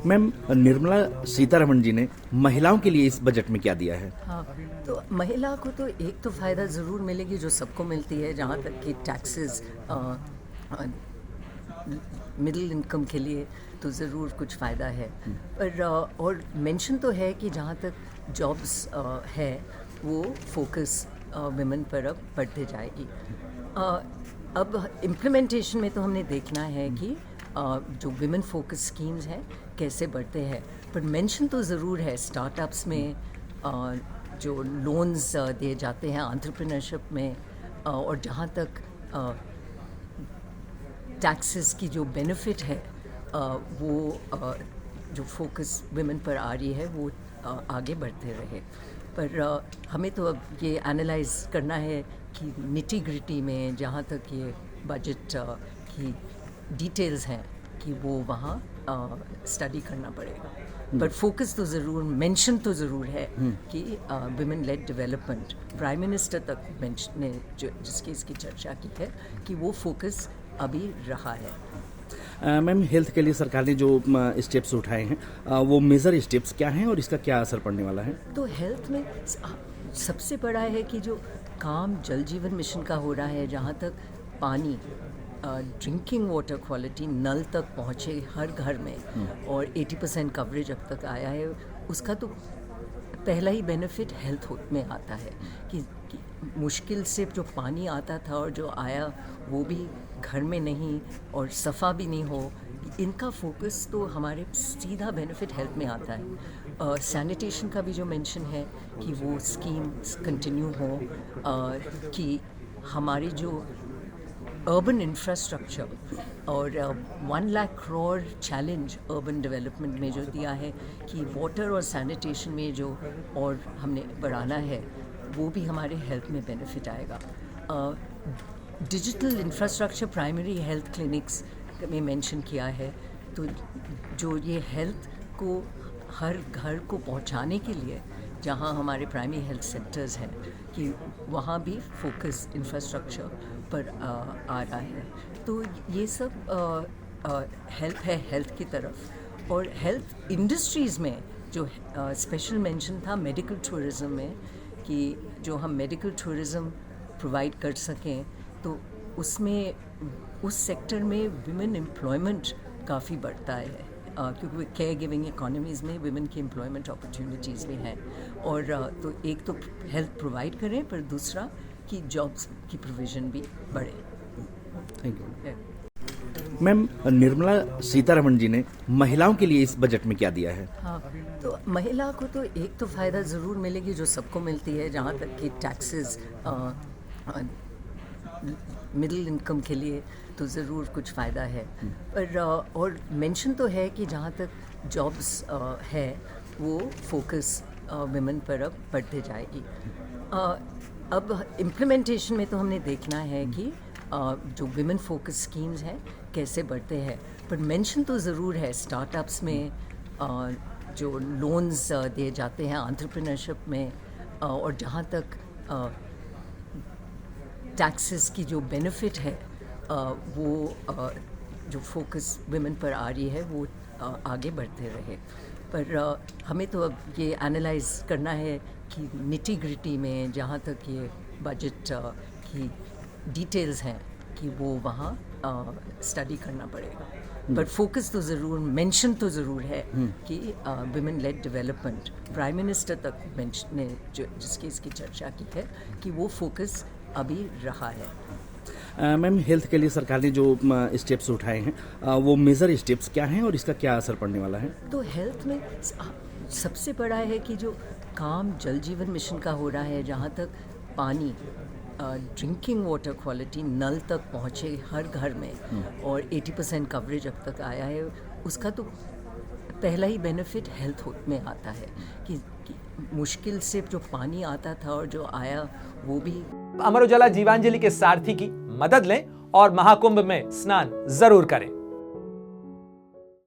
Ma'am, Nirmala Sitharaman ji ने महिलाओं के लिए इस बजट में क्या दिया है? हाँ, तो महिला को तो एक तो फ़ायदा ज़रूर मिलेगी जो सबको मिलती है, जहाँ तक कि टैक्सेस मिडिल इनकम के लिए तो ज़रूर कुछ फ़ायदा है। पर और मेंशन तो है कि जहाँ तक जॉब्स है वो फोकस विमेन पर अब बढ़ते जाएगी। अब इम्प्लीमेंटेशन में तो हमने देखना है कि जो विमेन फोकस स्कीम्स हैं कैसे बढ़ते हैं, पर मेंशन तो ज़रूर है स्टार्टअप्स में जो लोन्स दिए जाते हैं एंटरप्रेन्योरशिप में, और जहाँ तक टैक्सेस की जो बेनिफिट है वो जो फोकस विमेन पर आ रही है वो आगे बढ़ते रहे। पर हमें तो अब ये एनालाइज करना है कि निटी ग्रिटी में जहाँ तक ये बजट की डिटेल्स हैं कि वो वहाँ स्टडी करना पड़ेगा। पर फोकस तो ज़रूर मेंशन तो ज़रूर है कि women lead development prime minister तक ने जो जिसकी इसकी चर्चा की है कि वो फोकस अभी रहा है। मैम, हेल्थ के लिए सरकार ने जो स्टेप्स उठाए हैं वो मेजर स्टेप्स क्या हैं और इसका क्या असर पड़ने वाला है? तो हेल्थ में सबसे बड़ा है कि जो काम जल जीवन मिशन का हो रहा है, जहाँ तक पानी ड्रिंकिंग वाटर क्वालिटी नल तक पहुँचे हर घर में और 80% कवरेज अब तक आया है, उसका तो पहला ही बेनिफिट हेल्थ में आता है कि मुश्किल से जो पानी आता था और जो आया वो भी घर में नहीं और सफ़ा भी नहीं हो, इनका फोकस तो हमारे सीधा बेनिफिट हेल्थ में आता है। सैनिटेशन का भी जो मेंशन है कि वो स्कीम कंटिन्यू हो, कि हमारी जो अर्बन इंफ्रास्ट्रक्चर और 1 lakh crore challenge urban development में जो दिया है कि वाटर और सैनिटेशन में जो और हमने बढ़ाना है वो भी हमारे हेल्थ में बेनिफिट आएगा। Digital infrastructure primary health clinics में मेंशन किया है, तो जो ये हेल्थ को हर घर को पहुंचाने के लिए जहां हमारे प्राइमरी हेल्थ सेंटर्स हैं कि वहाँ भी फोकस इंफ्रास्ट्रक्चर पर आ रहा है। तो ये सब हेल्थ है हेल्थ की तरफ। और हेल्थ इंडस्ट्रीज़ में जो स्पेशल मेंशन था मेडिकल टूरिज़्म में कि जो हम मेडिकल टूरिज़्म प्रोवाइड कर सकें, तो उसमें उस सेक्टर में विमेन एम्प्लॉयमेंट काफ़ी बढ़ता है, क्योंकि केयर गिविंग इकोनॉमीज़ में विमेन की एम्प्लॉयमेंट अपॉर्चुनिटीज़ भी हैं। और तो एक तो हेल्थ प्रोवाइड करें, पर दूसरा कि जॉब्स की प्रोविज़न भी बढ़े। Thank you. Ma'am, Nirmala Sitharaman ji ने महिलाओं के लिए इस बजट में क्या दिया है? हाँ, तो महिला को तो एक तो फ़ायदा ज़रूर मिलेगी जो सबको मिलती है, जहाँ तक कि टैक्सेस मिडिल इनकम के लिए तो ज़रूर कुछ फ़ायदा है। पर और मेंशन तो है कि जहाँ तक जॉब्स है वो फोकस विमेन पर अब बढ़ते जाएगी। अब इम्प्लीमेंटेशन में तो हमने देखना है कि जो विमेन फोकस स्कीम्स हैं कैसे बढ़ते हैं, पर मेंशन तो ज़रूर है स्टार्टअप्स में जो लोन्स दिए जाते हैं एंटरप्रेन्योरशिप में, और जहाँ तक टैक्सेस की जो बेनिफिट है वो जो फोकस विमेन पर आ रही है वो आगे बढ़ते रहे। पर हमें तो अब ये एनालाइज करना है कि निटी ग्रिटी में जहाँ तक ये बजट की डिटेल्स हैं कि वो वहाँ स्टडी करना पड़ेगा। पर फोकस तो ज़रूर मेंशन तो ज़रूर है कि women lead development prime minister तक ने जो जिसकी इसकी चर्चा की है कि वो फोकस अभी रहा है। मैम, हेल्थ के लिए सरकार ने जो स्टेप्स उठाए हैं वो मेजर स्टेप्स क्या हैं और इसका क्या असर पड़ने वाला है? तो हेल्थ में सबसे बड़ा है कि जो काम जल जीवन मिशन का हो रहा है, जहाँ तक पानी ड्रिंकिंग वाटर क्वालिटी नल तक पहुँचे हर घर में और 80% कवरेज अब तक आया है, उसका तो पहला ही बेनिफिट हेल्थ में आता है कि मुश्किल से जो पानी आता था और जो आया वो भी। अमर उजाला जीवांजलि के सारथी की मदद लें और महाकुंभ में स्नान जरूर करें।